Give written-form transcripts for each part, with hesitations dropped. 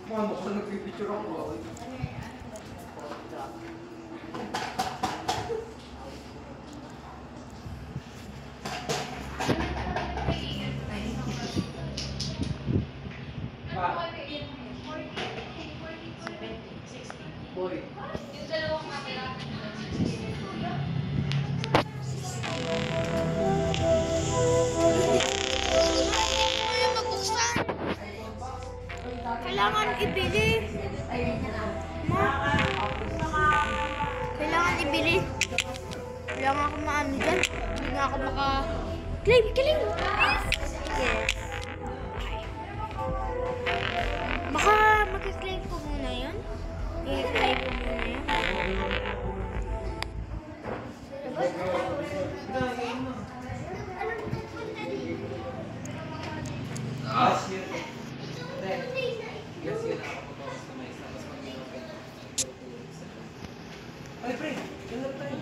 Mano ko nagpipicture ako. Boy. Yung dalawang camera. Kailangan ibili. Kailangan ibili. Kailangan ako maano dyan. Hindi nga ako maka-claim. Kiling! Yes. Baka mag-claim ko muna yun. I-claim ko muna yun. Ay, pre, ganap tayo.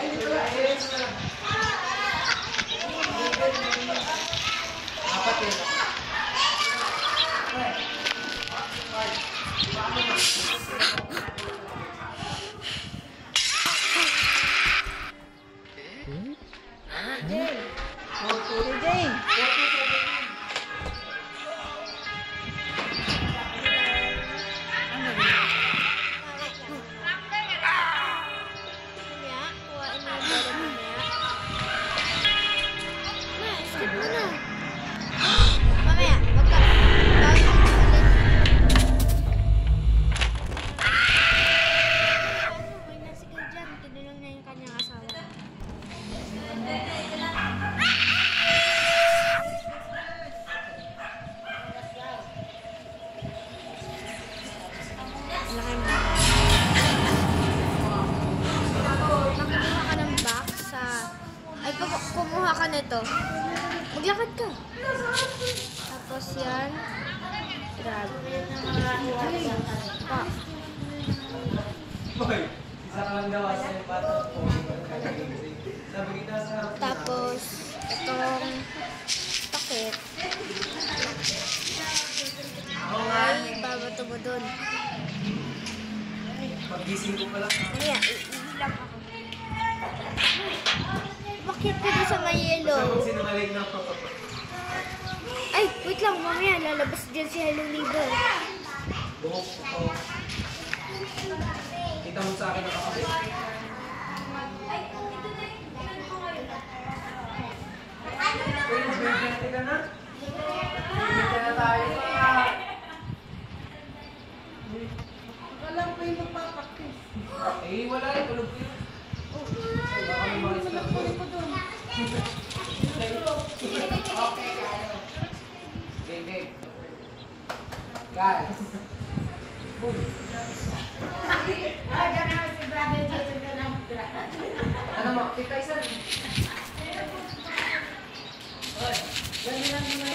May 17. Yun, ay, hindi pala. Apat eh. Kumuha ka nito. Maglakad ka. Tapos yan. Grab. Pa. Boy, isa ka lang daw sa yung bata. Sabi kita sa... Tapos, itong takip. Ay, babato mo dun. Pag-gising ko pala. Ayan, iilang ako. Bakit ka doon sa may yellow? Gusto mong sinungaling na ako. Ay, wait lang, mamaya lalabas dyan si Hello Neighbor. Buhok ko. Kita mo sa akin nakakabit. Uy, magbibigyan ka na? Bibigyan na tayo pa. Alam ko yung magpapaktis. Eh, wala eh. Tulog ko yun. Baka may mga isla ko. Okay. Guys. Boom. Ano mo? Kita isa.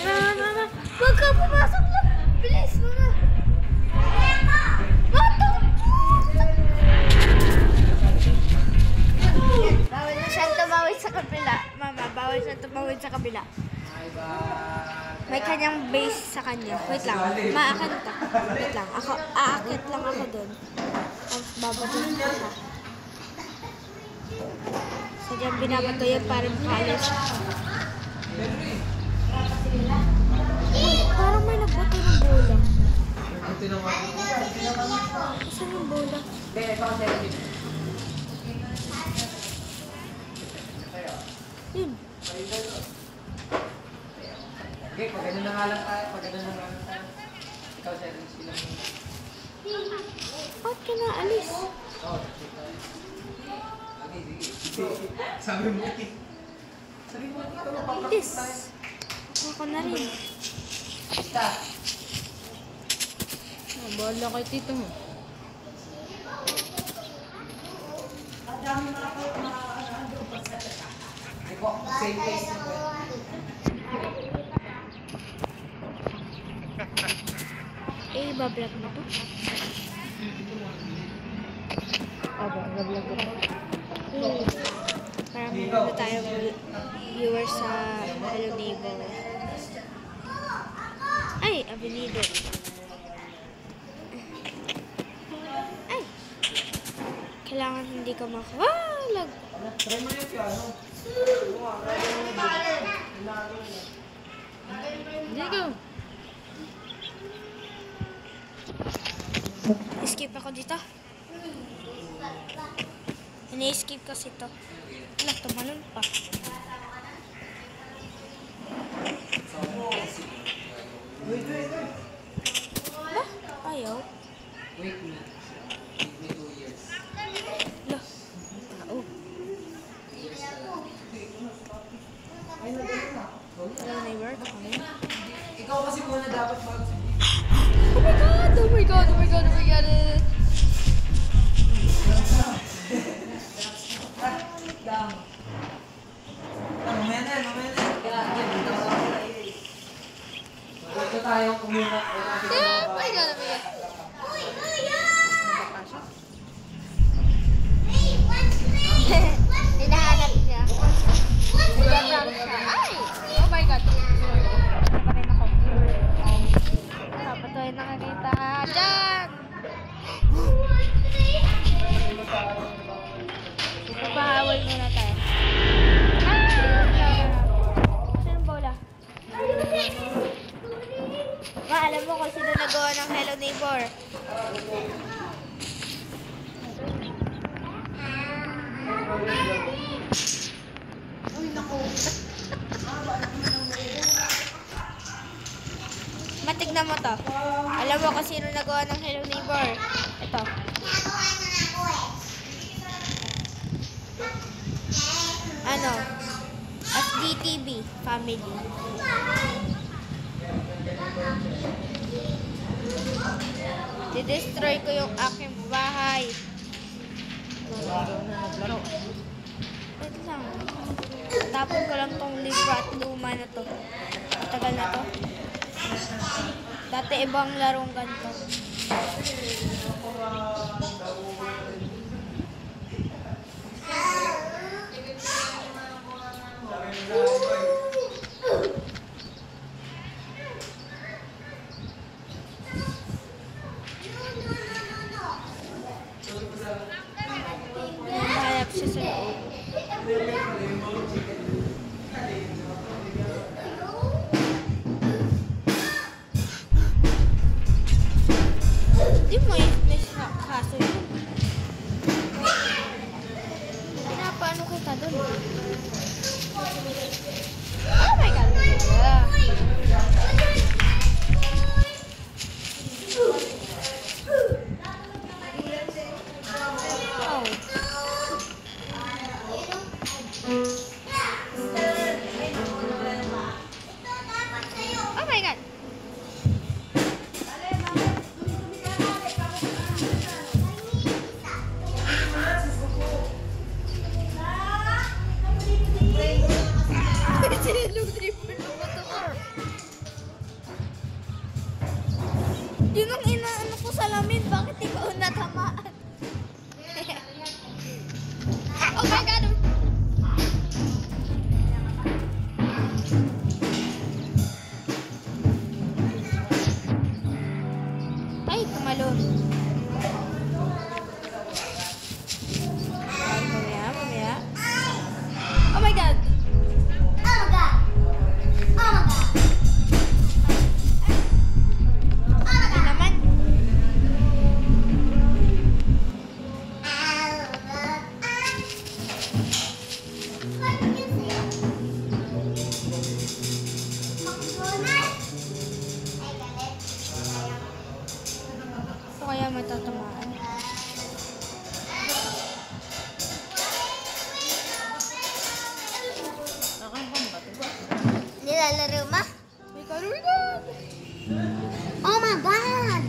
Mama, wag ka pumasok na. Bilis, mama. Bawal na siya tumawid sa kabila. Mama, bawal siya tumawid sa kabila. May kanyang base sa kanya. Wait lang. Maakit ka. Wait lang. Aakit lang ako doon. Tapos babatin ko siya. So dyan binabato yan para makalis. Yun. Okay, pag ganun na nga lang tayo. Ikaw, Sharon, sila mo. Ba't ka naalis? Oo, sige. Sabi mo, ikaw mapapakit This. tayo. Ako na rin. Basta. Bahala kay tito mo. Hindi po, same place na po. Eh, bablog mo to? Aba, nag-vlog ko. Para meron na tayo viewers sa Hello Neighbor. Ay, Avenido. Ay! Kailangan hindi ka makawalag. Try mo yung piano. Hindi ko. Skip ako dito. Ini-skip kasi to. Wala, tumalon pa. Wait. Ba? Ayaw. Wait me 2 years. Lah. Tao. Hello Neighbor, kami. Ikaw kasi muna dapat bago sa Oh my god! Oh my god! Oh my god! Oh my god! Dam. Mamaya na. Ito tayo kumuna. Oh my god! Oh my god! Hinahanap niya. Nag-prank siya. Ay! Oh my god! Pa rin ako. Dapat tayo nakakita. Diyan! Papahawal muna tayo. Saan bola? Alam mo kung sino nagawa ng Hello Neighbor. Uy, naku. Matignan mo to. Alam mo kung sino nagawa ng Hello Neighbor. Ito. Ano? FDTV family. Didestroy ko yung aking bahay. Wait lang. Tapon ko lang tong libro at luma na to. Matagal na to. Dati ibang larong ganito. Hanap siya sa loob. Di mo may kaso yun. Pinapaano kita doon? Oh my God!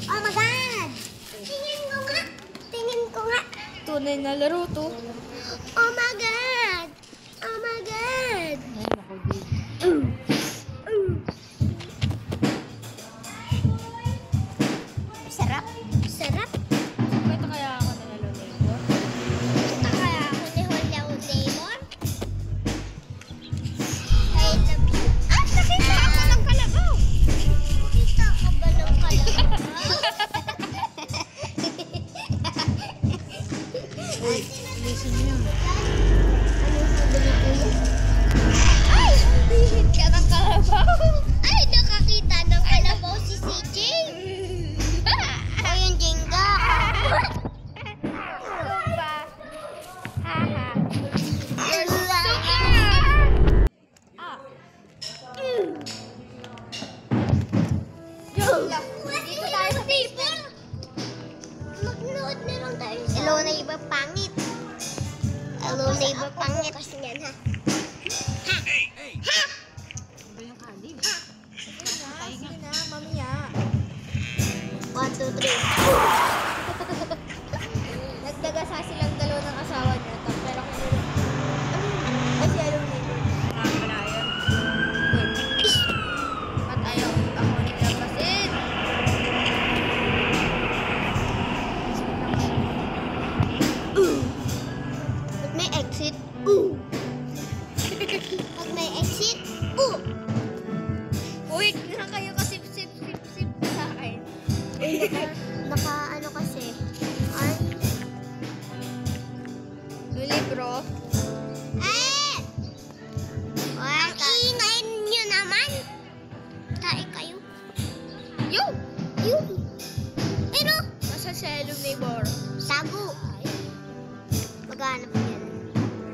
Oh my God! Tingin ko nga! Tingin ko nga! Tunay na laro to. Oh my God! Oh my God! Ay, naku, Diggs. Sarap. Sarap. Kwento kaya ako na Hello Neighbor? Ito kaya ako ni Hello Neighbor. I love you. Ah, nakita ako ng kalabaw. Nakita ka ba ng kalabaw? Uy, listen nyo. Ay! Hihit ka ng kalabaw. Ay, nakakita ng kalabaw si CJ. O yung Jenga. Ba? Haha. You're so Ah. Joke lang. Dito tayo sa basement. Mag-nood na lang tayo sa... Hello, neighbor, pangit. Hello, neighbor, pangit. Kasi yan, ha? Ba yung Diggs? Sige na, mamaya. 1, 2, 3. Nagdagasa silang dalawa ng asawa niya. Pero kung ano, kasi alam nila. Wala yun. At ayaw ako naglabasin. Pag may exit, Pag may exit, Uy, na kayo kasi sip sa akin. Naka ano kasi. Ay. Libro. Eh! Ang ingay nyo naman. Tae kayo. Yo! Pero, nasa Hello Neighbor. Tago. Maghanap yan.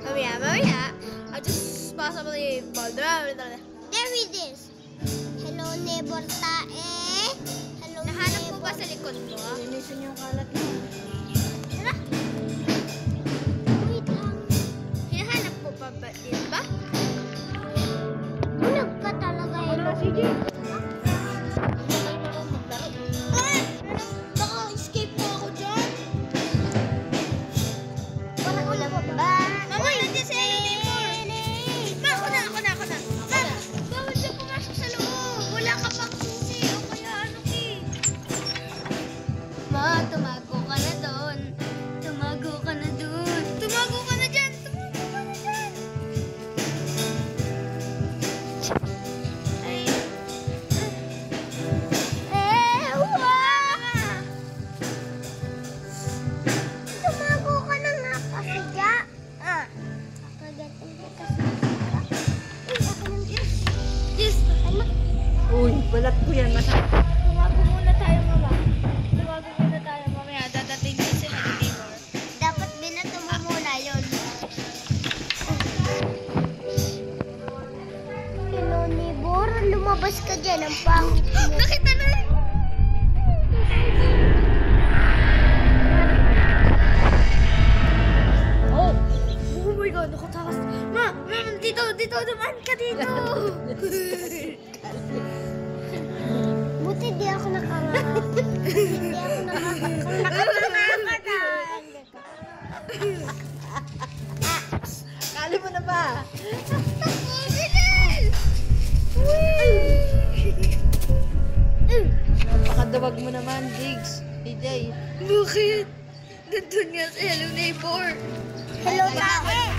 Mamaya. I'll just possibly there it is. Hello neighbor tae. Hello nahanap mo ba sa likod mo? Linisin yung kalat mo. Tara. Wait lang. Hinahanap mo pa ba din ba? Bulag ka talaga yun. Wala, CJ. Baka escape mo ako dyan. Walang ulam ba? Mama, nandiyan sa Hello Neighbor. Ma, ako na. Ma, bawal siya pumasok sa loob. Wala ka pang susi. O kaya ano Ma, tumago ka na doon. Tumago ka na dyan. Tumago ka na dyan. Ay. Tumago ka na nga kasi dyan. Kagatin ka kasi. Uy, ako ng Diyos. Diyos, anak. Uy, balat ko yan. Tumago muna tayo, mama. Tumago muna tayo, mamaya. Dadating din si Hello Neighbor. Dapat binato mo muna yun. Hello Neighbor, lumabas ka dyan. Ang pangit mo. Nakita na! Oh! Oh my God, nakatakas. Ma, dito, naman ka dito. Buti di ako nakanganga. Di ako nakanganga. Kali mo na ba? Napakadawag mo naman, Diggs. DJ. Bakit? Nandun nga si Hello Neighbor. Hello, tae.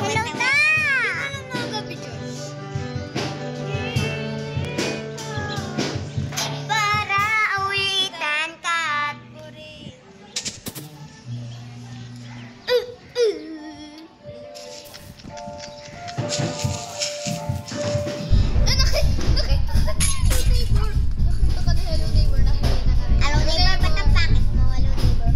Hello, ta! Ano mga gabi dyan? Para awitan ka at puri. Nakita ka ni Hello Neighbor. Nakita ka ni Hello Neighbor. Hello Neighbor, ba't ang pangit mo? Hello Neighbor.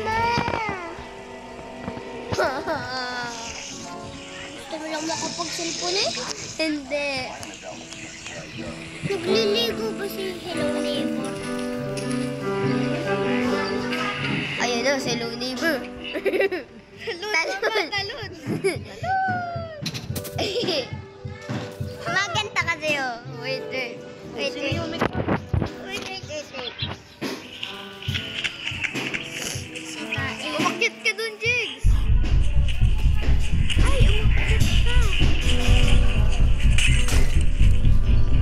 na. Gusto mo lang makapag-cellphone eh? Hindi. Nagliligo ba si Hello Neighbor? Ayun o, si Hello Neighbor. Talon. Talon. Maganda kasi oh. Wait. Umakit ka dun, Jigs. Ay, umakit ka.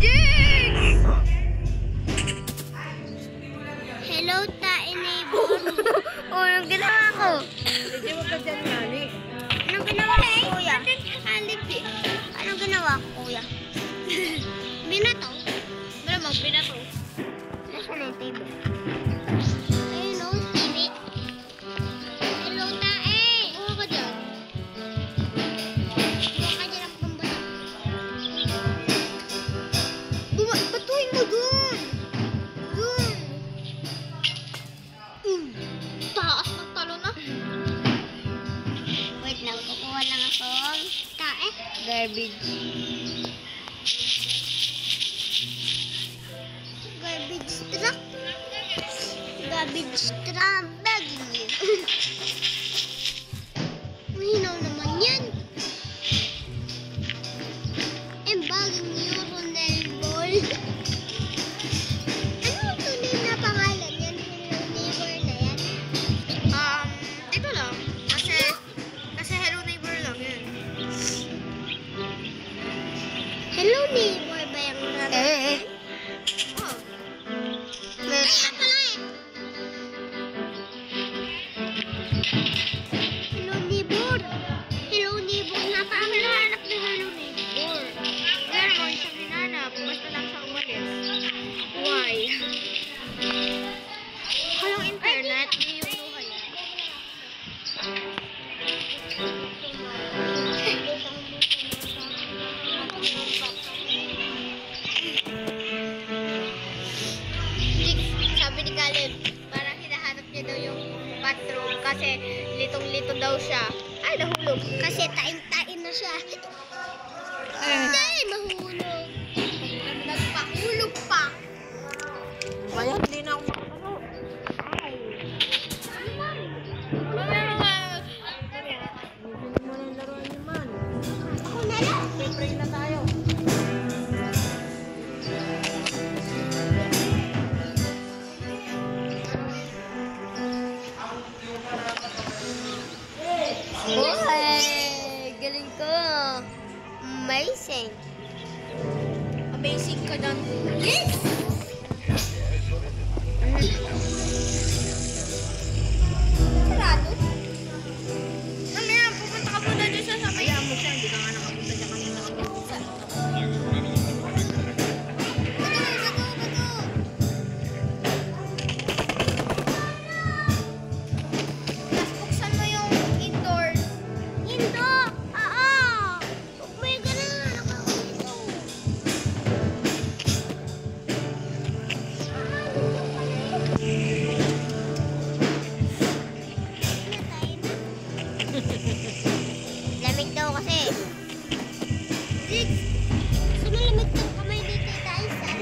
Jigs! Hello, tae neighbor. Anong ginawa ko? Hindi mo ka dyan, Nani. Anong ginawa ko, kuya? Anong ginawa ko, kuya? Binato? Malamang binato. Nasaan na yung table? Ayun o, TV. Hello, tae. Buka ka dyan. Buka ka dyan ang pambala. Batuhin mo dun. Dun. Taas ng talo na. Wait lang, kukuha lang ako. Tae. Garbage. Garbage truck. Garbage truck. Baggy. Mahinaw naman yan. Baggy niyo, Ronel Ball. Ano ang tunay na pangalan yan? Hello Neighbor na yan? Di ko lang. Kasi Hello Neighbor lang yan. Hello Neighbor ba yung nanay? Oh. Kaya pala eh. Hello Neighbor. Hello Neighbor. Napakang nahanap ng Hello Neighbor. Pero mo isang hinanap. Basta lang siya umalis. Why? Walang internet. Hindi yung buhay. Sabi ni Caleb, parang hinahanap niya daw yung bathroom kasi litong-lito daw siya. Ay, nahulog. Kasi tain-tain na siya. Ay, mahulog. Nagpahulog pa. Kaya hindi na ako makakano. Ay. Hindi mo ng laruan naman. Ako na lang. Pray na tayo. Hey, galing ko. Amazing. Amazing ka dyan. Yes! Sarado? Mamaya, pupunta ka muna dyan sa sabay. Kaya mo siya, hindi ka nga nakapunta dyan kanina. Buksan mo yung indoor. Indoor? Oo. May ganun. Nakakito. Lamig daw kasi. Jigs, sumalamig ng kamay ni Tita Isa.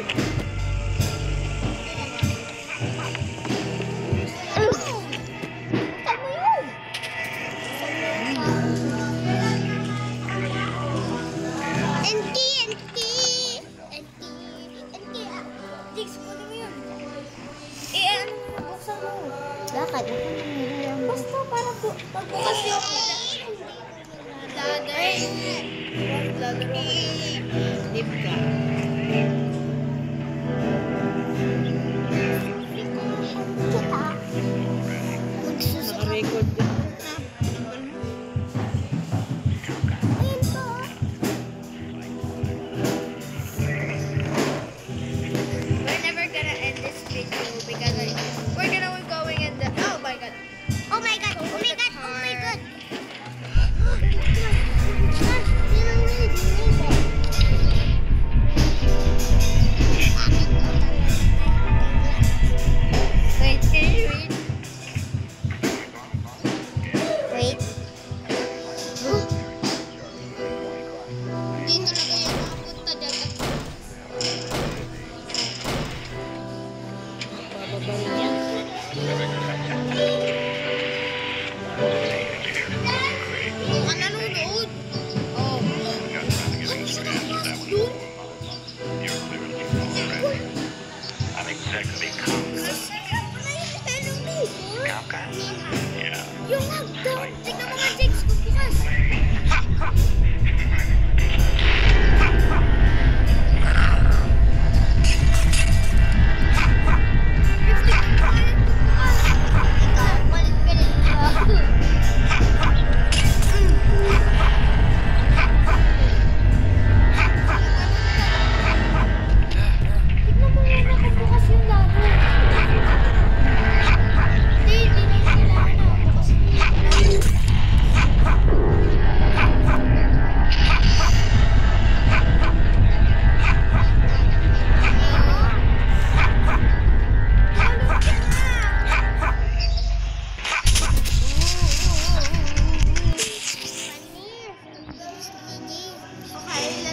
Ano? Saan mo yun? NT. Jigs, kunin mo yun. Ano? Buksan mo. Bakit? Basta para pagbukas yung ladder. Lip ka. Kita. Magsusuka. Naka-record ka. Ayun po. We're never gonna end this video because we're gonna be going in the... Oh my god. Oh my god. Oh my god. Oh my god. Wait, can you read? Yung hagdan! Tignan mo nga, Jakes, bukas!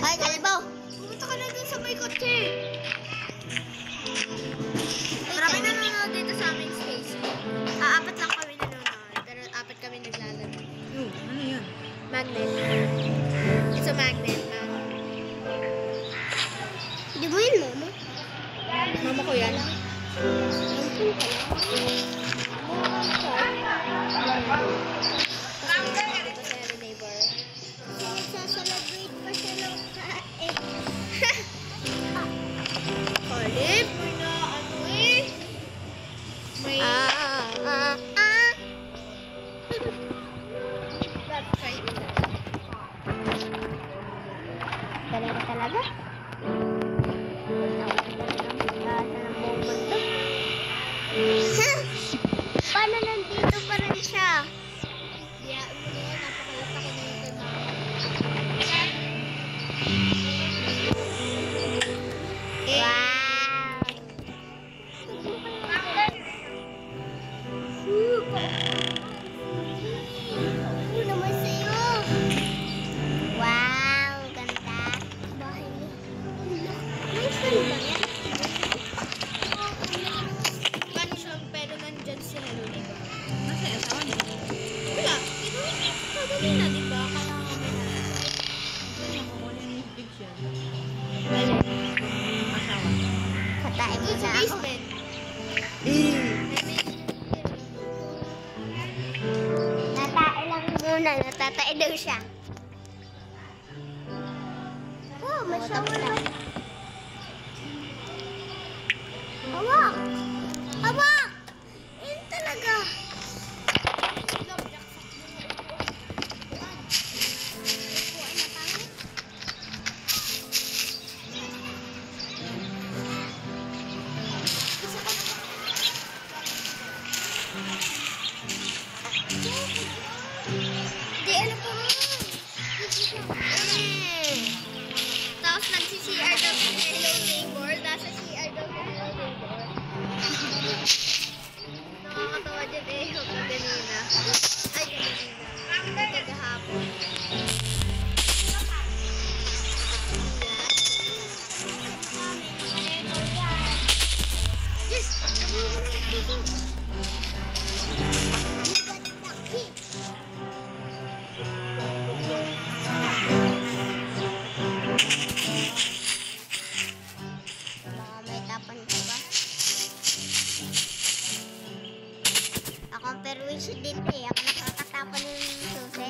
Ay, kalibaw! Pumunta ka na dun sa may kotse. Marami nanonood dito sa aming space. Apat lang kami nanonood, pero apat kami naglalaro. Ano yan? Magnet. It's a magnet, ma'am. Hindi mo yun, mama? Mama ko yan. Celebrate pa siya ng kain. Kalip, may na ano eh. May... That's right. Talaga talaga? Paano nandito pa rin siya? Yeah, napakayot ako na yung kay mama. Natatae daw siya. Oh, may shower na. Hawak! Hawak! Yun talaga. Tapos nagsi-CR daw sa hello neighbor. Nasa CR daw sa hello neighbor. Nakakatawa dyan eh. Huwag kanina. Ay, kanina. Kagahapon. Yes! Perwisyo din eh. Ako nakakatapan ng susi.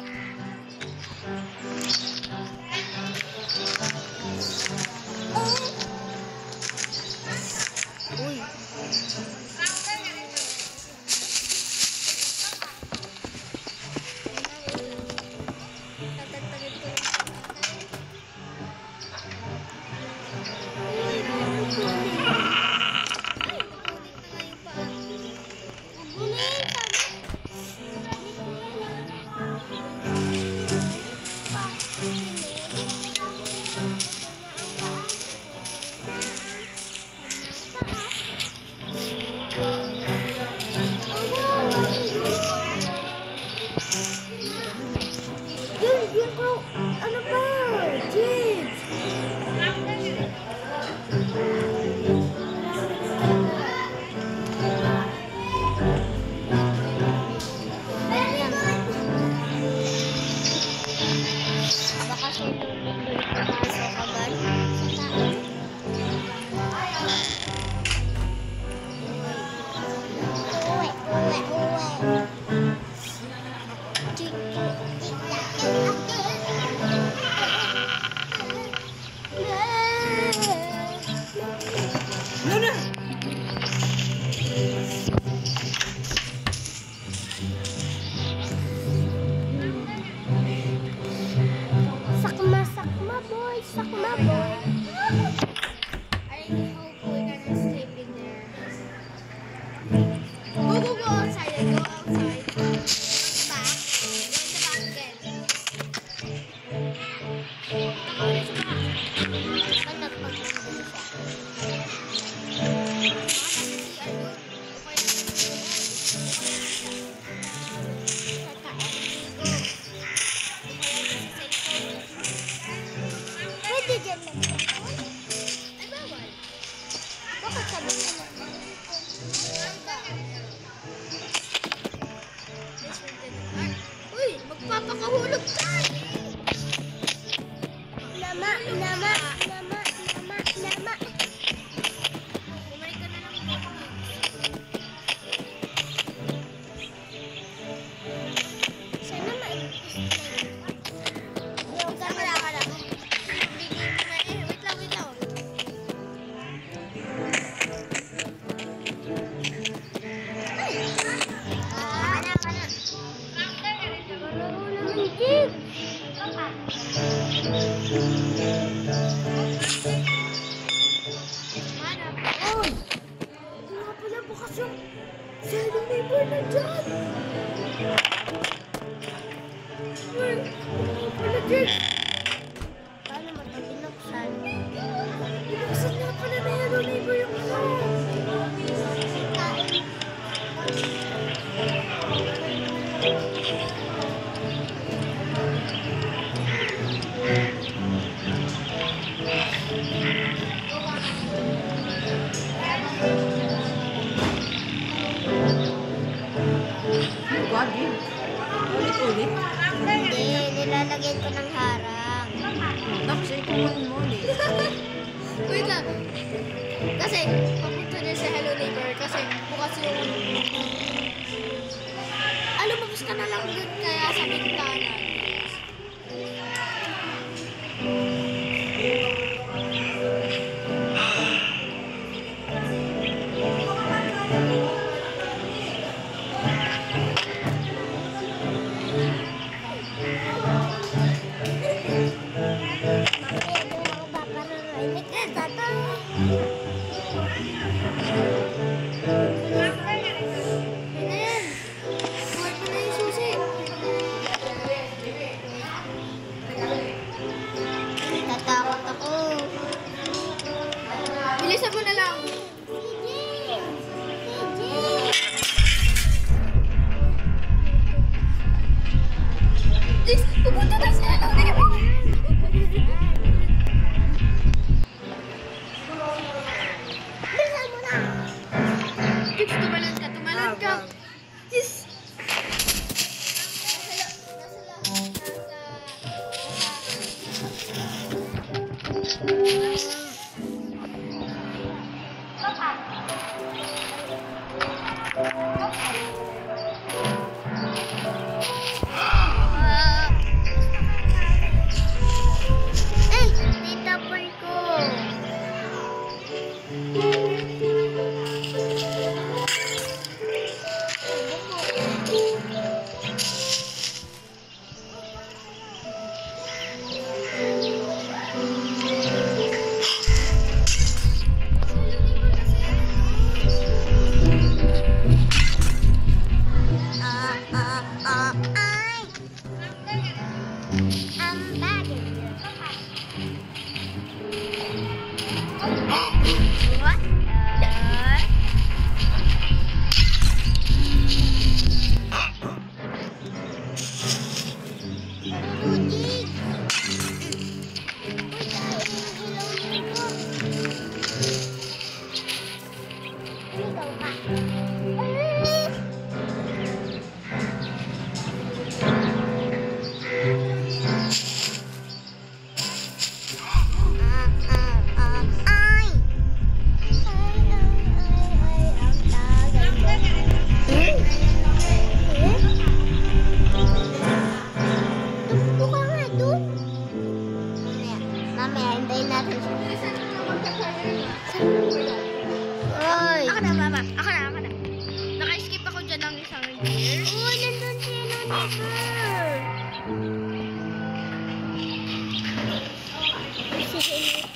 Uy. Tatagtagin ko lang. Paano mo ito binuksan? Binuksan nga pala na Hello Neighbor yung Wagi. Ulit-ulit. Hindi, nilalagyan ko ng harang. Tapos ay kukunin mo ulit. Wait lang. Kasi, papunta niya sa Hello Neighbor kasi bukas yung... lumabas ka na lang dun kaya sa bintana. Tatakot ako. Bilisan mo na lang. Please, pupunta na sa Hello Neighbor. Bilisan mo na. Please, tumalon ka, tumalon ka. Yes. Tita Paul ko. I'm back in here. What? Ludik! Uy, tayo yung ilaw nito. Ikaw pa. Ay! Ang tagal ko. Tukpo ka nga dun. Mamaya, hintayin natin siya. Oy! Ako na, mama. Ako na. Naka-skip ako dyan ng isang year. Oh, nandun si Hello Neighbor. Si Hello